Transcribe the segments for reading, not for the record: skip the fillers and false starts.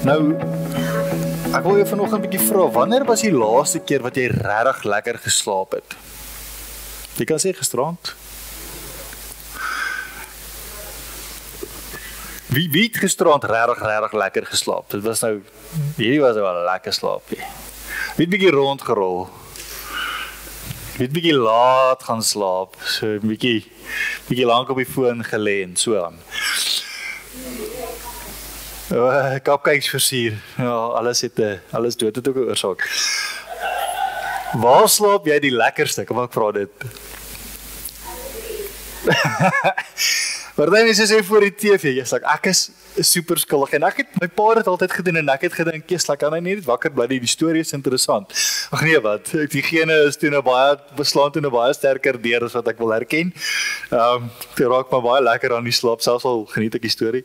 Nou, ek wil jou vanoggend 'n bietjie vra, wanneer was die laaste keer wat jy regtig lekker geslaap het? Jy kan sê gisterand. Wie het gisterand regtig lekker geslaap? Dit was nou, hierdie was nou 'n lekker slaapie. Wie het bietjie rondgerol? Wie het bietjie laat gaan slaap? So 'n bietjie lank op die foon gelê en so aan. Cupcakes versier. Ja, alles dood het ook 'n oorsaak. Waar slaap jy die lekkerste? Kom ek vra dit. Maar dan is jy voor die TV, ek is super skuldig en my pa het altyd gedoen en ek het gedink, kan hy nie wakker bly nie, die storie is interessant. Ag nee, wat? Diegene is toe beslaan toe baie sterker deur as wat ek wil herken. Dit raak maar baie lekker aan die slaap, selfs al geniet ek die storie.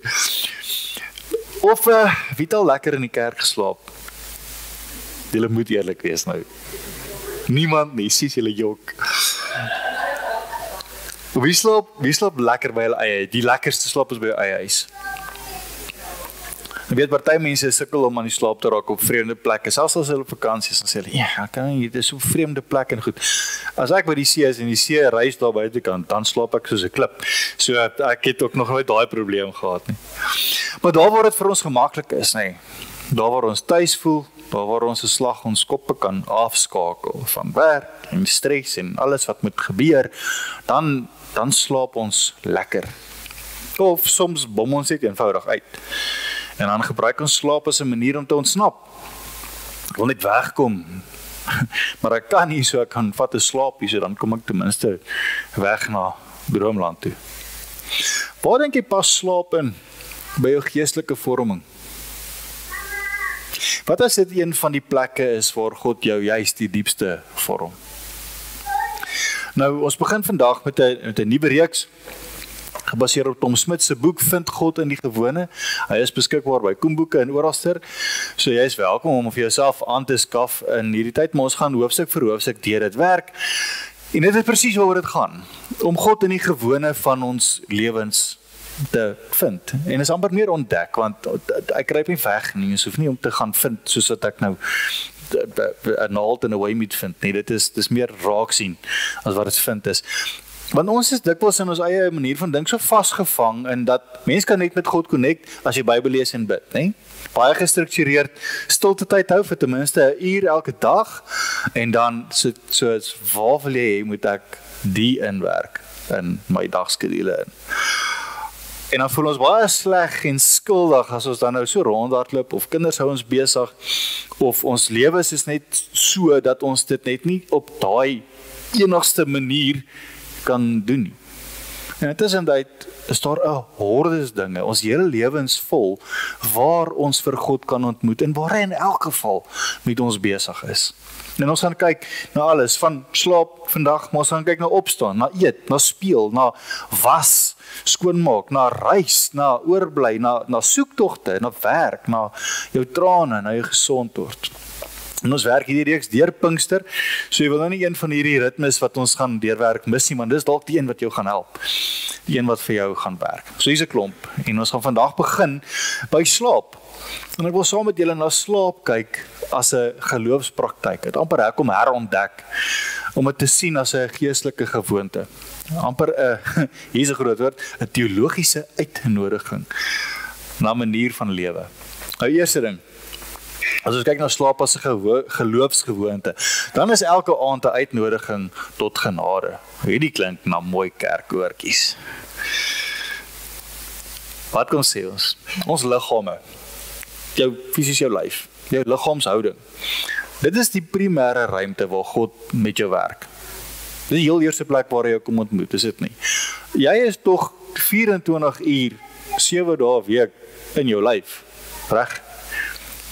Of wie het al lekker in die kerk geslaap? Julle moet eerlik wees nou. Niemand nie, sies julle jok. Wie slaap lekker by hulle eie? Die lekkerste slaap is by jou eie huis. Ek weet, party mense sukkel om aan die slaap te raak op vreemde plekke. Selfs as hulle op vakansie is, dan sê hulle, ja, dit is so 'n vreemde plek en goed. As ek by die see is en die see reis daar buitekant, dan slaap ek soos 'n klip. So ek het ook nog nooit daai probleem gehad nie. Maar daar waar dit vir ons gemaklik is, nee. Daar waar ons tuis voel, daar waar ons 'n slag ons koppe kan afskakel van werk en stres en alles wat moet gebeur, dan slaap ons lekker. Of soms bom ons net eenvoudig uit. En dan gebruik ons slaap as 'n manier om te ontsnap. Ek wil net wegkom. Maar ek kan nie, so ek kan vat 'n slaapie, so dan kom ek ten minste weg na droomland toe. Waar dink jy pas slaap in by jou geestelike vorming? Wat as dit een van die plekke is waar God jou juist die diepste vorm? Nou, ons begin vandag met 'n nuwe reeks, gebaseer op Tom Smith se boek Vind God in die Gewone. Hy is beskikbaar by Koenboeke en oralster, so jy is welkom om vir jouself aan te skaf in hierdie tyd, maar ons gaan hoofstuk vir hoofstuk deur dit werk. En dit is presies waaroor dit gaan, om God in die gewone van ons lewens te vind. En is amper meer ontdek, want ek kruip nie weg nie, ons hoef nie om te gaan vind, soos wat ek nou 'n naald in 'n wymeet vind nie, dit is meer raak sien, as wat dit vind is. Want ons is dikwels in ons eie manier van dink so vasgevang, in dat mens kan net met God connect, as jy Bybel lees en bid, nie? Baie gestruktureerd stilte tyd hou, vir ten minste 'n uur elke dag, en dan, soos, waar wil jy, moet ek die inwerk, in my dagskedule in. En dan voel ons baie sleg en skuldig as ons dan nou so rondhardloop, of kinders hou ons besig, of ons lewens is net so, dat ons dit net nie op daai enigste manier kan doen nie. En intussen is daar 'n hordes dinge, ons hele lewens vol, waar ons vir God kan ontmoet, en waar hy in elk geval met ons besig is. En ons gaan kyk na alles, van slaap vandag, maar ons gaan kyk na opstaan, na eet, na speel, na was, skoonmaak, na reis, na oorbly, na soektogte, na werk, na jou trane, na jou gesond word. En ons werk hierdie reeks deur Pinkster, so jy wil nou nie een van hierdie ritmes wat ons gaan deurwerk mis nie, maar dis dalk die een wat jou gaan help, die een wat vir jou gaan werk. So hier's 'n klomp, en ons gaan vandag begin by slaap. En ek wil saam met julle na slaap kyk as 'n geloofspraktyk. Dit amper ek om herontdek, om dit te sien as 'n geestelike gewoonte. Amper hier's 'n groot woord, 'n teologiese uitnodiging na 'n manier van lewe. Nou, eerste ding, as ons kyk na slaap as 'n geloofsgewoonte, dan is elke aand 'n uitnodiging tot genade. Hierdie klink na mooi kerkoortjies. Wat kom sê ons? Ons liggame, jou fisies jou lyf, jou liggaamshouding. Dit is die primêre ruimte waar God met jou werk. Dit is die heel eerste plek waar jy jou kom ontmoet, is dit nie? Jy is tog 24 uur, 7 dae 'n week in jou lyf, reg?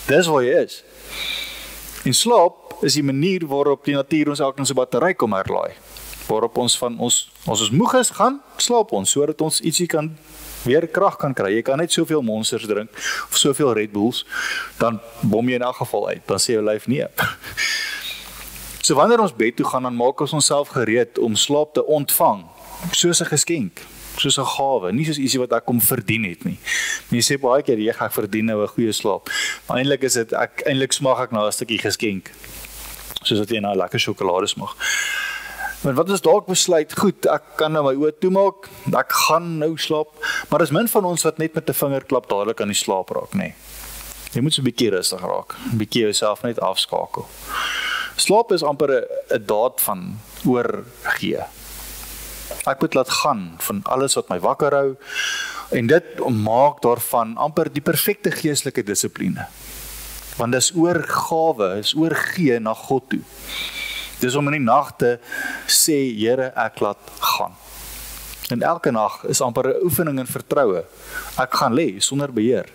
Dis waar jy is. En slaap is die manier waarop die natuur ons elke se battery kom herlaai. Waarop ons ons moeg is, gaan slaap ons, sodat ons ietsie kan weer krag kan kry. Jy kan net soveel monsters drink, of soveel Red Bulls, dan bom jy in elk geval uit, dan sê jou lyf nee. So wanneer ons bed toe gaan, dan maak ons onsself gereed om slaap te ontvang, soos 'n geskenk. soos 'n gawe, nie soos ietsie wat ek kom verdien het nie. Mense sê baie keer, jy gaan verdien nou 'n goeie slaap. Maar eintlik is dit, eintlik smag ek na 'n stukkie geskenk. Soos dat jy na 'n lekker sjokolade smag. Maar wat ons dalk besluit, goed, ek kan nou my oë toemaak, ek gaan nou slaap, maar is min van ons wat net met 'n vingerklap dadelik aan die slaap raak, nee. Jy moet so 'n bietjie rustig raak, 'n bietjie jouself net afskakel. Slaap is amper 'n daad van oorgee. Ek moet laat gaan van alles wat my wakker hou, en dit maak daarvan amper die perfekte geestelike dissipline. Want dis oorgawe, is oorgee na God toe. Dis om in die nag te sê, Here, ek laat gaan. En elke nag is amper 'n oefening in vertroue. Ek gaan lê sonder beheer.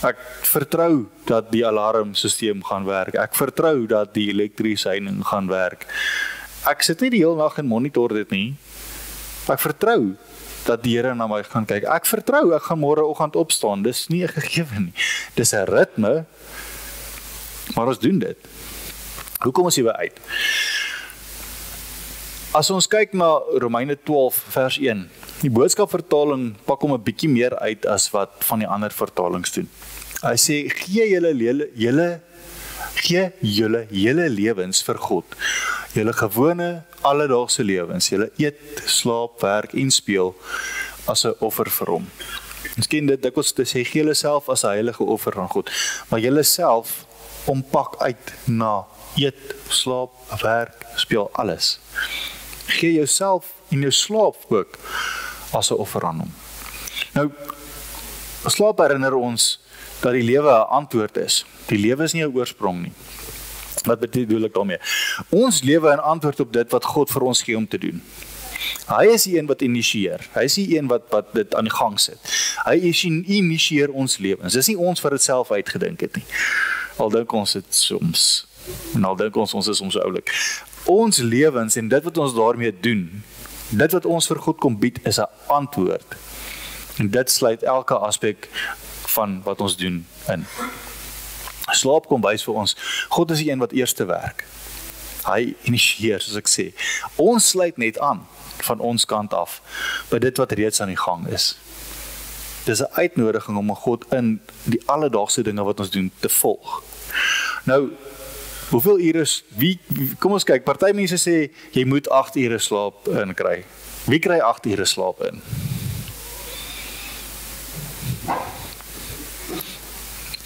Ek vertrou dat die alarmsisteem gaan werk. Ek vertrou dat die elektrieseining gaan werk. Ek sit nie die hele nag en monitor dit nie. Ek vertrou dat die Here na my gaan kyk. Ek vertrou, ek gaan môreoggend opstaan. Dis nie 'n gegewe nie. Dis 'n ritme, maar ons doen dit. Hoe kom ons hierby uit? As ons kyk na Romeine 12 vers 1, die boodskapvertaling pak hom 'n bietjie meer uit as wat van die ander vertalings doen. Hy sê, gee julle hele lewens vir God. Julle gewone, alledaagse lewens, julle eet, slaap, werk en speel as 'n offer vir hom. Ons ken dit dikwels te sê, gee julle self as 'n heilige offer aan God, maar julle self ompak uit na eet, slaap, werk, speel, alles. Gee jouself en jou slaap ook as 'n offer aan hom. Nou, slaap herinner ons dat die lewe 'n antwoord is. Die lewe is nie 'n oorsprong nie. Wat bedoel ek daarmee? Ons lewe 'n antwoord op dit wat God vir ons gee om te doen. Hy is die een wat initieer. Hy is die een wat dit aan die gang sit. Hy initieer ons lewens. Dis nie ons wat dit self uitgedink het nie. Al dink ons dit soms. En al dink ons is soms oulik. Ons lewens en dit wat ons daarmee doen, dit wat ons vir God kom bied, is 'n antwoord. En dit sluit elke aspek van wat ons doen in. Slaap kom wys vir ons, God is die een wat eerste werk. Hy initieer, soos ek sê. Ons sluit net aan van ons kant af by dit wat reeds aan die gang is. Dis 'n uitnodiging om God in die alledaagse dinge wat ons doen te volg. Nou, hoeveel ure is, kom ons kyk, party mense sê, jy moet 8 ure slaap in kry. Wie kry 8 ure slaap in?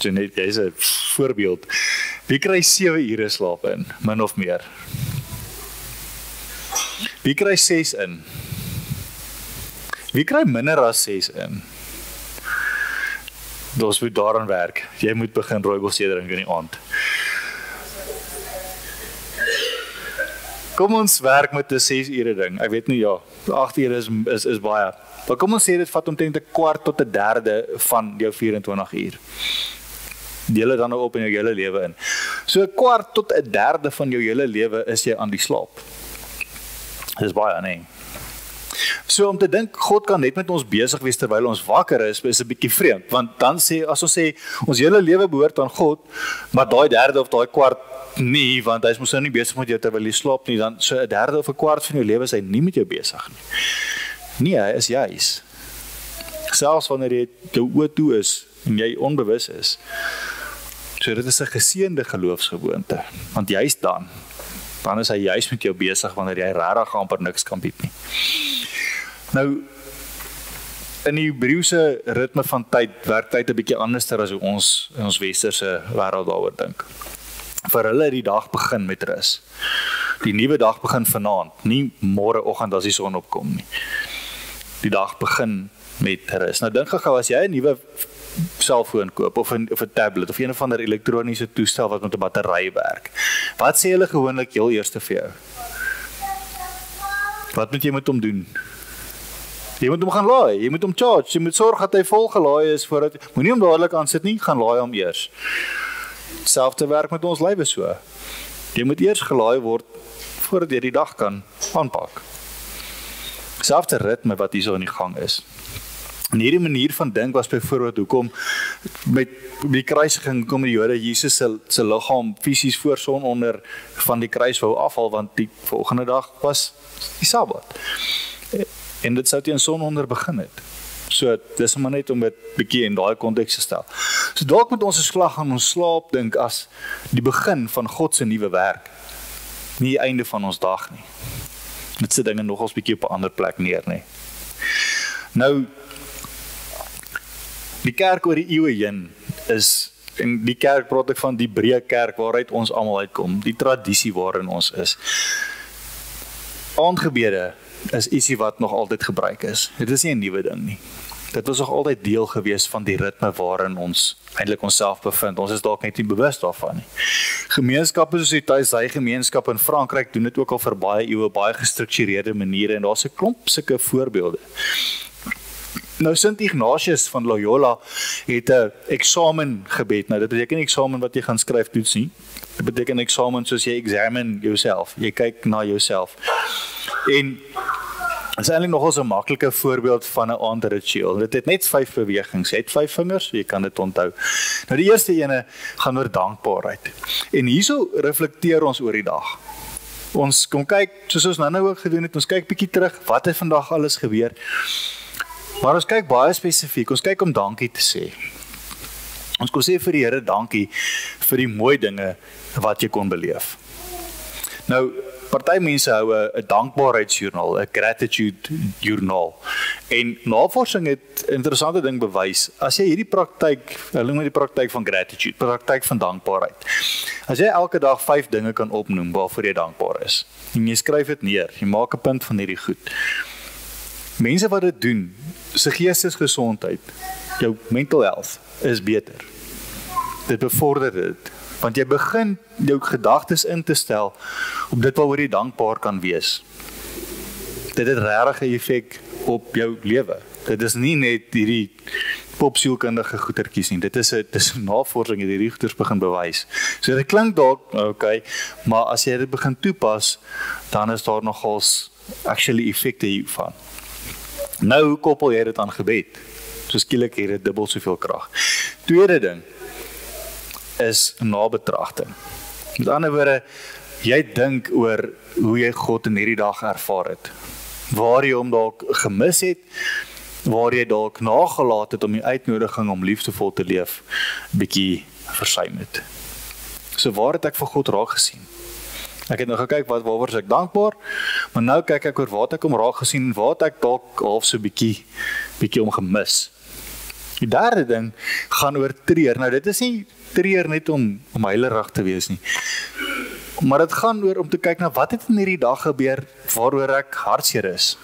Net, jy is 'n voorbeeld. Wie kry 7 ure slaap in, min of meer? Wie kry 6 in? Wie kry minder as 6 in? Ons moet daaraan werk. Jy moet begin rooibos drink in die aand. Kom ons werk met 'n 6 ure ding. Ek weet nie, ja, 8 ure is baie. Maar kom ons sê dit vat omtrent 'n kwart tot 'n derde van jou 24 uur. Deel dit dan nou op in jou hele lewe in. So 'n kwart tot 'n derde van jou hele lewe is jy aan die slaap. Dis baie, nee. So om te dink, God kan net met ons besig wees terwyl ons wakker is 'n bietjie vreemd. Want dan sê, as ons sê, ons hele lewe behoort aan God, maar daai derde of daai kwart nie, want hy is mos nou nie besig met jou terwyl jy slaap nie, dan so 'n derde of 'n kwart van jou lewe is hy nie met jou besig nie. Nee, hy is juis. Selfs wanneer jy jou oë toe is en jy onbewus is. So dit is 'n geseënde geloofsgewoonte, want juist dan is hy juist met jou besig wanneer jy regtig amper niks kan bied nie. Nou, in die Hebreëse ritme van tyd, werk tyd 'n bietjie anders as hoe ons in ons westerse wêreld daaroor dink. Vir hulle die dag begin met rus. Die nuwe dag begin vanaand, nie môreoggend as die son opkom nie. Die dag begin met rus. Nou dink gou, as jy 'n nuwe selfoon koop, of 'n tablet, of een of ander elektroniese toestel wat met 'n battery werk, wat sê hulle gewoonlik heel eers vir jou? Wat moet jy met hom doen? Jy moet hom gaan laai, jy moet hom charge, jy moet sorg dat hy vol gelaai is voordat, moenie hom dadelik aansit nie, gaan laai hom eers. Selfde werk met ons lywe so. Jy moet eers gelaai word voordat jy die dag kan aanpak. Selfde ritme wat hier so in die gang is. En hierdie manier van dink was byvoorbeeld hoekom met die kruisiging kom die Jode Jesus se liggaam fisies voor son onder van die kruis wou afhaal, want die volgende dag was die Sabbat. En dit sou teen sononder begin het. So, dis maar net om dit bietjie in daai konteks te stel. So dalk moet ons 'n slag aan ons slaap dink as die begin van God se nuwe werk. Nie die einde van ons dag nie. Dit sit dinge nogals bietjie op 'n ander plek neer, nie. Nou, die kerk oor die eeue heen is, en die kerk praat ek van die breë kerk waaruit ons almal uitkom, die tradisie waarin ons is. Aandgebede is ietsie wat nog altyd gebruik is. Dit is nie 'n nuwe ding nie. Dit was nog altyd deel gewees van die ritme waarin ons eintlik onsself bevind. Ons is dalk net nie bewus daarvan nie. Gemeenskappe soos die Thaisy gemeenskap in Frankryk doen dit ook al vir baie eeue, baie gestruktureerde maniere en daar's 'n klomp sulke voorbeelde. Nou Sint Ignatius van Loyola het 'n eksamengebed. Nou dit beteken nie eksamen wat jy gaan skryf toets nie. Dit beteken eksamen soos jy examine yourself. Jy kyk na jouself. En dit is eintlik nogal so 'n maklike voorbeeld van 'n aandritueel. Dit het net 5 bewegings. Jy het 5 vingers, jy kan dit onthou. Nou die eerste ene gaan oor dankbaarheid. En hierso reflekteer ons oor die dag. Ons kom kyk, soos ons nou ook gedoen het, ons kyk bietjie terug, wat het vandag alles gebeur. Maar ons kyk baie spesifiek, ons kyk om dankie te sê. Ons kon sê vir die Here dankie vir die mooi dinge wat jy kon beleef. Nou, party mense hou 'n dankbaarheidsjoernaal, 'n gratitude journal. En navorsing het 'n interessante ding bewys. As jy hierdie praktyk, hulle noem dit die praktyk van gratitude, praktyk van dankbaarheid. As jy elke dag 5 dinge kan opnoem waarvoor jy dankbaar is, en jy skryf dit neer, jy maak 'n punt van hierdie goed. Mense wat dit doen, se geestesgesondheid, jou mental health is beter. Dit bevorder dit, want jy begin jou gedagtes in te stel op dit waaroor jy dankbaar kan wees. Dit het regtig 'n effek op jou lewe. Dit is nie net hierdie popsielkundige goetertjies nie. Dit is 'n navorsing het hierdie goeters begin bewys. So dit klink dalk okay, maar as jy dit begin toepas, dan is daar nogals actually effekte hiervan. Nou, hoe koppel jy dit aan gebed? So skielik het dit dubbel soveel krag. Tweede ding is nabetragting. Met ander woorde, jy dink oor hoe jy God in hierdie dag ervaar het. Waar jy hom dalk gemis het, waar jy dalk nagelaat het om die uitnodiging om liefdevol te leef, bietjie versuim het. So waar het ek vir God raak gesien? Ek het nou gekyk waaroor is ek dankbaar, maar nou kyk ek oor waar het ek hom raak gesien en waar het ek dalk half so bietjie hom gemis. Die derde ding gaan oor treur. Nou dit is nie treur net om heilerig te wees nie. Maar dit gaan oor om te kyk na wat het in hierdie dag gebeur waaroor ek hartseer is.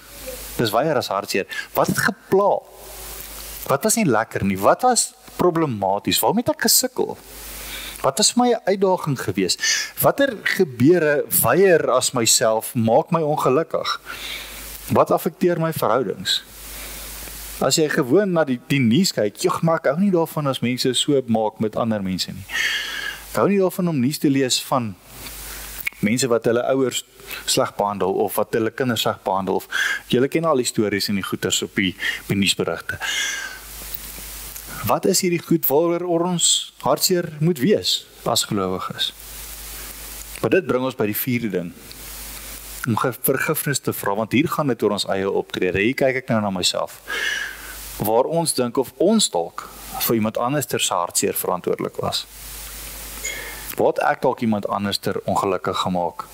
Dis weier as hartseer. Wat het gepla? Wat was nie lekker nie? Wat was problematies? Waarom het ek gesukkel? Wat is my uitdaging gewees? Watter gebeure weier as myself maak my ongelukkig? Wat affekteer my verhoudings? As jy gewoon na die nuus kyk, maar ek hou nie daarvan as mense so maak met ander mense nie. Ek hou nie daarvan om nuus te lees van mense wat hulle ouers sleg behandel of wat hulle kinders sleg behandel of julle ken al die stories en die goeters op die nuusberigte. Wat is hierdie goed waaroor ons hartseer moet wees as gelowiges? Maar dit bring ons by die vierde ding. Om vergifnis te vra, want hier gaan dit oor ons eie optrede. Hier kyk ek nou na myself. Waar ons dink of ons dalk vir iemand anders ter se hartseer verantwoordelik was. Waar het ek dalk iemand anders ter ongelukkig gemaak?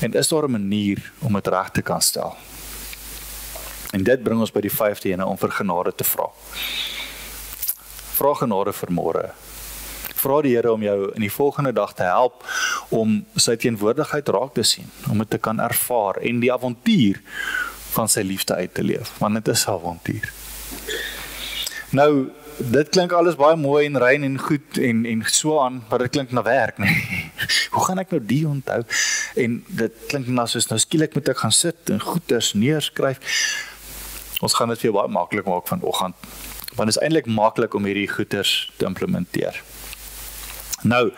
En is daar 'n manier om dit reg te kan stel? En dit bring ons by die 5de ene om vir genade te vra. Vra genade vir môre. Vra die Here om jou in die volgende dag te help om sy teenwoordigheid raak te sien, om dit te kan ervaar en die avontuur van sy liefde uit te leef, want dit is 'n avontuur. Nou, dit klink alles baie mooi en rein en goed en so aan, maar dit klink na werk, nee. Hoe gaan ek nou die onthou? En dit klink nou soos nou skielik moet ek gaan sit en goeders neerskryf. Ons gaan dit vir jou baie maklik maak vanoggend, want dit is eintlik maklik om hierdie goeders te implementeer. Nou,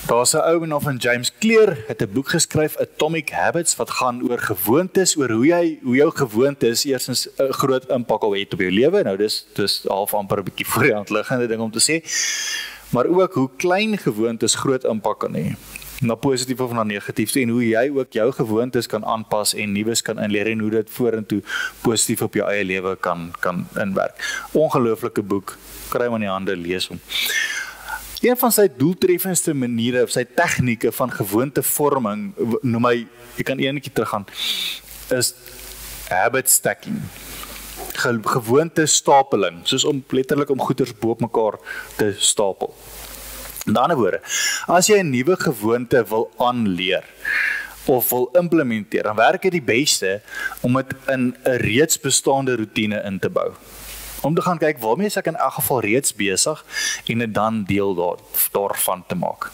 daar's 'n ou naam van James Clear, het 'n boek geskryf, Atomic Habits, wat gaan oor gewoontes, oor hoe jou gewoontes eerstens 'n groot impak het op jou lewe. Nou dis half amper 'n bietjie voor die hand liggende ding om te sê, maar ook hoe klein gewoontes groot impak kan hê. na positief of na negatief toe, en hoe jy ook jou gewoontes kan aanpas en nuus kan inleer en hoe dit vorentoe positief op jou eie lewe kan inwerk. Ongelooflike boek, kry maar in die hande, lees hom. Een van sy doeltreffendste maniere, of sy tegnieke van gewoontevorming, noem hy, jy kan eenetjie teruggaan, is habit stacking. Gewoonte stapeling, soos om letterlik om goeders bo mekaar te stapel. Met ander woorde, as jy 'n nuwe gewoonte wil aanleer of wil implementeer, dan werk dit die beste om dit in 'n reeds bestaande roetine in te bou. Om te gaan kyk waarmee is ek in elk geval reeds besig en dit dan deel daarvan te maak.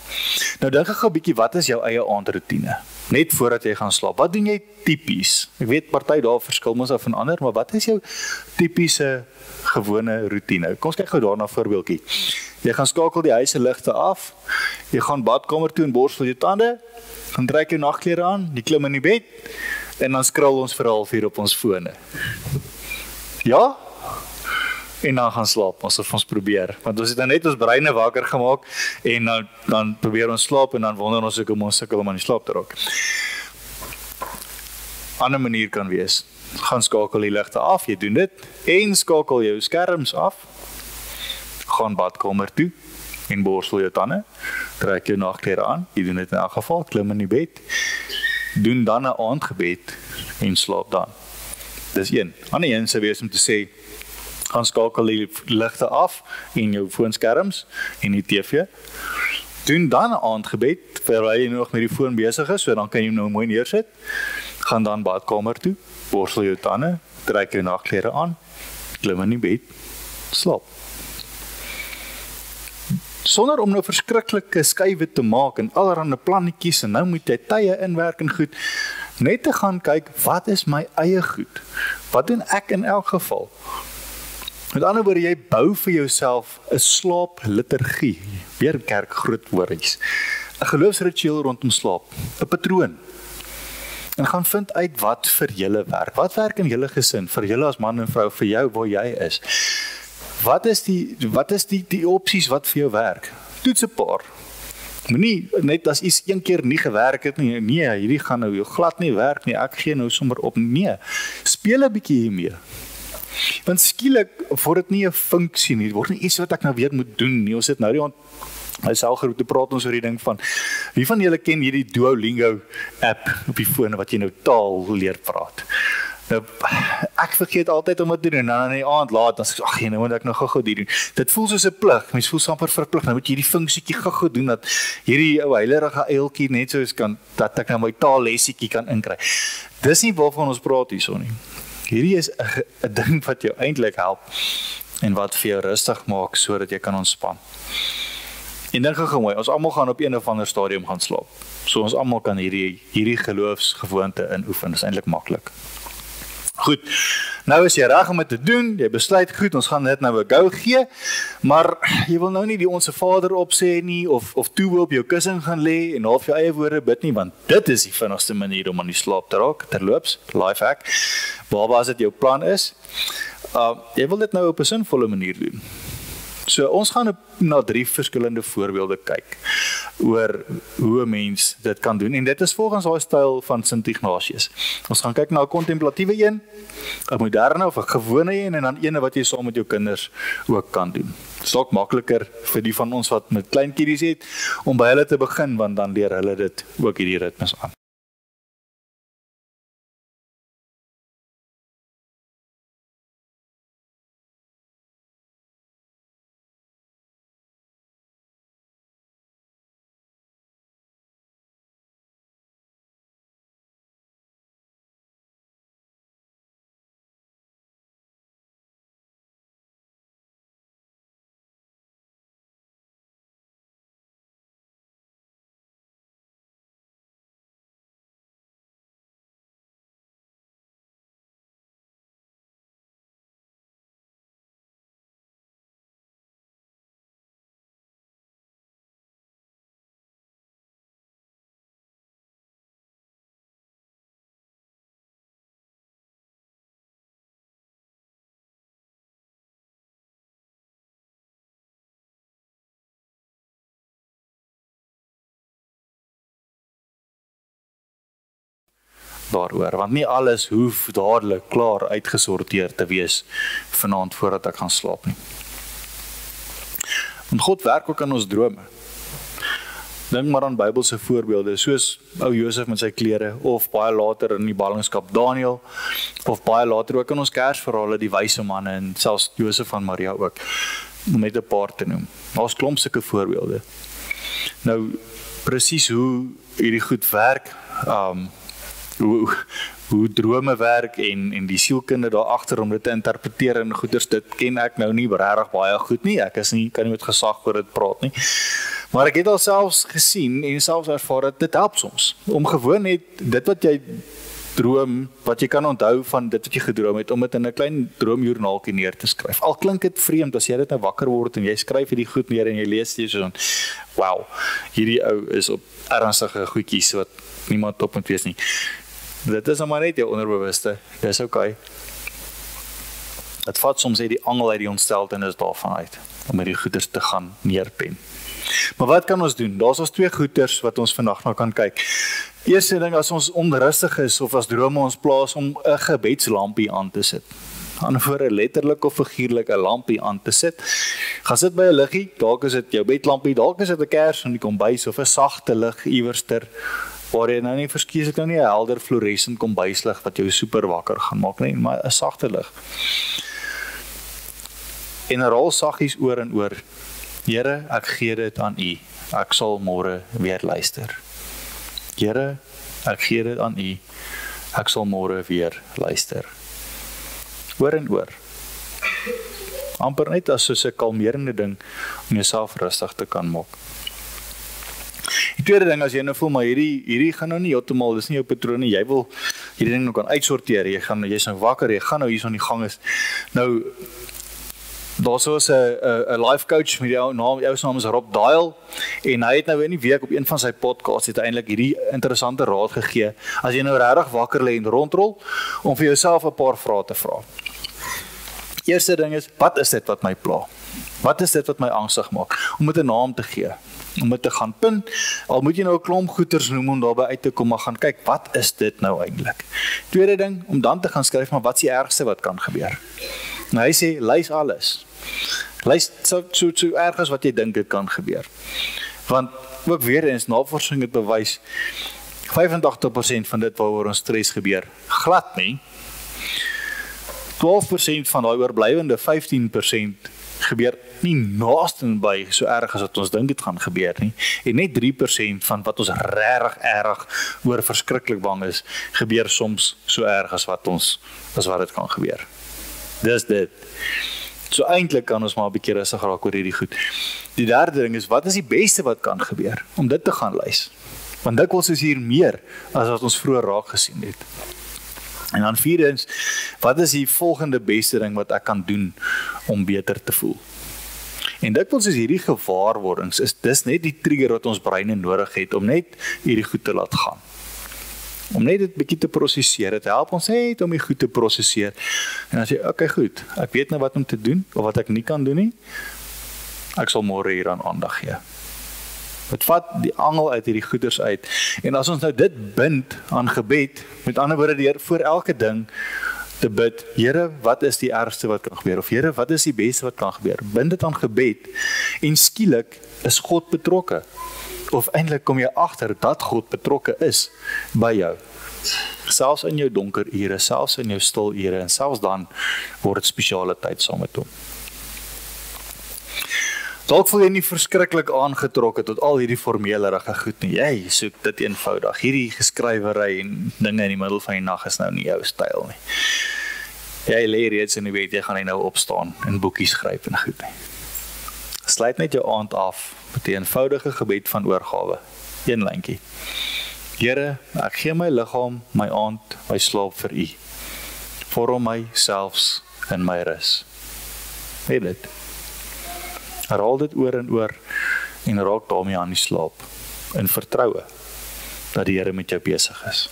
Nou dink ek gou 'n bietjie, wat is jou eie aandroetine? Net voordat jy gaan slaap. Wat doen jy tipies? Ek weet party daar verskil mos af van ander, maar wat is jou tipiese gewone roetine? Kom ons kyk gou daarna 'n voorbeeldjie. Jy gaan skakel die huis se ligte af. Jy gaan badkamer toe en borstel jou tande. Gaan trek jou nagklere aan, jy klim in die bed en dan skrol ons vir 'n halfuur op ons fone. Ja? En dan gaan slaap, ons probeer. Want ons het dan net ons breine wakker gemaak en dan probeer ons slaap en dan wonder ons hoekom ons sukkel om aan die slaap te raak. Ander manier kan wees, gaan skakel die ligte af, jy doen dit, en skakel jou skerms af, gaan badkamer toe en borstel jou tande, trek jou nagklere aan, jy doen dit in elk geval, klim in die bed, doen dan 'n aandgebed en slaap dan. Dis een. Ander een sou wees om te sê, gaan skakel die ligte af en jou foonskerms en die TV. Doen dan 'n aandgebed terwyl jy nog met die foon besig is, so dan kan jy nou mooi neersit. Gaan dan badkamer toe, borstel jou tande, trek jou nagklere aan, klim in die bed, slaap. Sonder om nou verskriklike skuwe te maak en allerlei plannetjies en nou moet jy tye inwerk en goed, net te gaan kyk, wat is my eie goed? Wat doen ek in elk geval? Met ander woorde, jy bou vir jouself 'n slaapliturgie, weer kerk groot woordies, 'n geloofsritueel rondom slaap, 'n patroon. En gaan vind uit wat vir julle werk. Wat werk in julle gesin, vir julle as man en vrou, vir jou waar jy is. Wat is die opsies wat vir jou werk? Toets 'n paar. Moenie net as iets een keer nie gewerk het nie, nee, hierdie gaan nou glad nie werk nie, ek gee nou sommer op. Nee, speel 'n bietjie hiermee. Want skielik word dit nie 'n funksie nie, word nie iets wat ek nou weer moet doen nie. Ons het nou die selgroep te praat ons oor die ding van, wie van julle ken hierdie Duolingo app op die foon wat jy nou taal leer praat? Nou, ek vergeet altyd om dit te doen, en dan in die aand laat, dan sê ek, ag, nou moet ek nou gou dit doen. Dit voel soos 'n plig, mens voel amper verplig, nou moet jy hierdie funksietjie gou doen, dat hierdie ou heilige eiltjie net soos kan, dat ek nou my taallessietjie kan inkry. Dis nie waarvan ons praat hierso nie. Hierdie is 'n ding wat jou eintlik help, en wat vir jou rustig maak, sodat jy kan ontspan. En dink gou mooi, ons almal gaan op een of ander stadium gaan slaap. So ons almal kan hierdie geloofsgewoonte inoefen, dis eintlik maklik. Goed, nou is jy reg om dit te doen, jy besluit goed, ons gaan dit nou 'n go gee, maar jy wil nou nie die Onse Vader opsê nie, of toe op jou kussing gaan lê en half jou eie woorde bid nie, want dit is die vinnigste manier om aan die slaap te raak, terloops, life hack, waar as dit jou plan is, jy wil dit nou op 'n sinvolle manier doen. So ons gaan na 3 verskillende voorbeelde kyk oor hoe 'n mens dit kan doen, en dit is volgens daai styl van Sint Ignatius. Ons gaan kyk na 'n kontemplatiewe een, 'n moderne of 'n gewone een, en dan een wat jy saam met jou kinders ook kan doen. Dit is dalk makliker vir die van ons wat met klein kiddies het om by hulle te begin, want dan leer hulle dit ook hierdie ritmes aan. daaroor, want nie alles hoef dadelik klaar uitgesorteer te wees vanaand voordat ek gaan slaap nie. Want God werk ook aan ons drome. Dink maar aan Bybelse voorbeelde, soos ou Josef met sy klere, of baie later in die ballingskap Daniël, of baie later ook in ons Kersverhale, die wyse manne, en selfs Josef van Maria ook, om net 'n paar te noem. Daar's klomp sulke voorbeelde. Nou, presies hoe hierdie goed werk, hoe drome werk en die sielkunde daar agter om dit te interpreteer en goeders, dit ken ek nou nie regtig baie goed nie. Ek kan nie met gesag oor dit praat nie. Maar ek het al selfs gesien en selfs ervaar dat dit help soms om gewoon net dit wat jy droom, wat jy kan onthou van dit wat jy gedroom het, om dit in 'n klein droomjoernaaltjie neer te skryf. Al klink dit vreemd as jy dit nou wakker word en jy skryf hierdie goed neer en jy lees dit so, wow, hierdie ou is op ernstige goedjies wat niemand op moet wees nie. Dit is maar net jou onderbewuste. Dis okay. Dit vat soms die angel uit die ontsteltenis daarvan uit om hierdie goeders te gaan neerpen. Maar wat kan ons doen? Daar's ons 2 goeders wat ons vandag nou kan kyk. Eerste ding, as ons onrustig is of as drome ons plaas om 'n gebedslampie aan te sit. Aan voor letterlik of figuurlik 'n lampie aan te sit. Gaan sit by 'n liggie, dalk is dit jou bedlampie, dalk is dit 'n kers in die kombuis of 'n sagte lig iewerster waar jy nou nie verskieslik nou nie 'n helder fluoresent kombuislig wat jou super wakker gaan maak nie, maar 'n sagte lig. En herhaal saggies oor en oor. Here, ek gee dit aan U. Ek sal môre weer luister. Here, ek gee dit aan U. Ek sal môre weer luister. Oor en oor. Amper net as soos 'n kalmerende ding om jouself rustig te kan maak. Die tweede ding, as jy nou voel, maar hierdie gaan nou nie heeltemal, dis nie jou patroon nie, jy wil hierdie ding nou kan uitsorteer, jy's nou wakker, jy gaan nou hier so aan die gang is. Nou, daar's so 'n life coach met jou naam is Rob Dial, en hy het nou in die week op een van sy podcasts het eintlik hierdie interessante raad gegee, as jy nou regtig wakker lê en rondrol, om vir jouself 'n paar vrae te vra. Eerste ding is, wat is dit wat my pla? Wat is dit wat my angstig maak? Om dit 'n naam te gee, om dit te gaan pin, al moet jy nou 'n klomp goeters noem om daarby uit te kom, maar gaan kyk, wat is dit nou eintlik? Tweede ding, om dan te gaan skryf, maar wat is die ergste wat kan gebeur? Nou hy sê, lys alles. Lys so erg as wat jy dink dit kan gebeur. Want ook weer eens navorsing het bewys 85% van dit waaroor ons stres gebeur, glad nie. 12% van daai oorblywende 15% gebeur nie naastenby so erg as wat ons dink dit gaan gebeur nie. En net 3% van wat ons regtig erg oor verskriklik bang is, gebeur soms so erg as wat dit kan gebeur. Dis dit. So eintlik kan ons maar 'n bietjie rustig raak oor hierdie goed. Die derde ding is, wat is die beste wat kan gebeur? Om dit te gaan lys. Want dikwels is hier meer as wat ons vroeër raak gesien het. En dan vierdens, wat is die volgende beste ding wat ek kan doen om beter te voel? En dikwels is hierdie gewaarwordings, dis net die trigger wat ons breine nodig het om net hierdie goed te laat gaan. Om net dit bietjie te prosesseer, dit help ons net om die goed te prosesseer. En dan sê, okay, goed, ek weet nou wat om te doen, of wat ek nie kan doen nie, ek sal môre hieraan aandag gee. Het vat die angel uit hierdie goeders uit. En as ons nou dit bind aan gebed, met ander woorde deur voor elke ding te bid, Here, wat is die ergste wat kan gebeur? Of Here, wat is die beste wat kan gebeur? Bind dit aan gebed, en skielik is God betrokke. Of eintlik kom jy agter dat God betrokke is by jou. Selfs in jou donker ure, selfs in jou stil ure, en selfs dan word dit spesiale tyd saam met hom. Dalk voel jy nie verskriklik aangetrokke tot al hierdie formelerige goed nie. Jy soek dit eenvoudig. Hierdie geskrywery en dinge in die middel van die nag is nou nie jou styl nie. Jy lê reeds in die bed, jy gaan nou opstaan en boekies skryf en goed nie. Sluit net jou aand af met 'n eenvoudige gebed van oorgawe. Een lyntjie. Here, ek gee my liggaam, my aand, my slaap vir U. Vorm my selfs in my rus. Weet dit. Herhaal dit oor en oor en raak daarmee aan die slaap in vertroue dat die Here met jou besig is.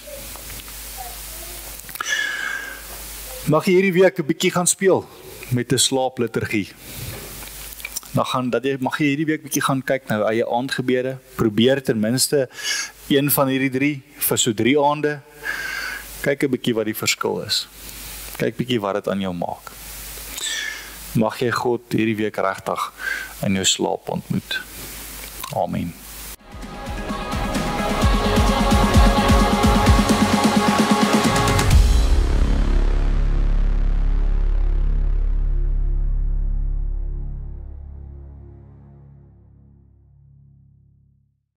Mag jy hierdie week 'n bietjie gaan speel met 'n slaapliturgie. Mag jy hierdie week bietjie gaan kyk na eie aandgebede. Probeer ten minste een van hierdie 3 vir so 3 aande. Kyk 'n bietjie wat die verskil is. Kyk bietjie wat dit aan jou maak. Mag jy God hierdie week regtig in jou slaap ontmoet. Amen.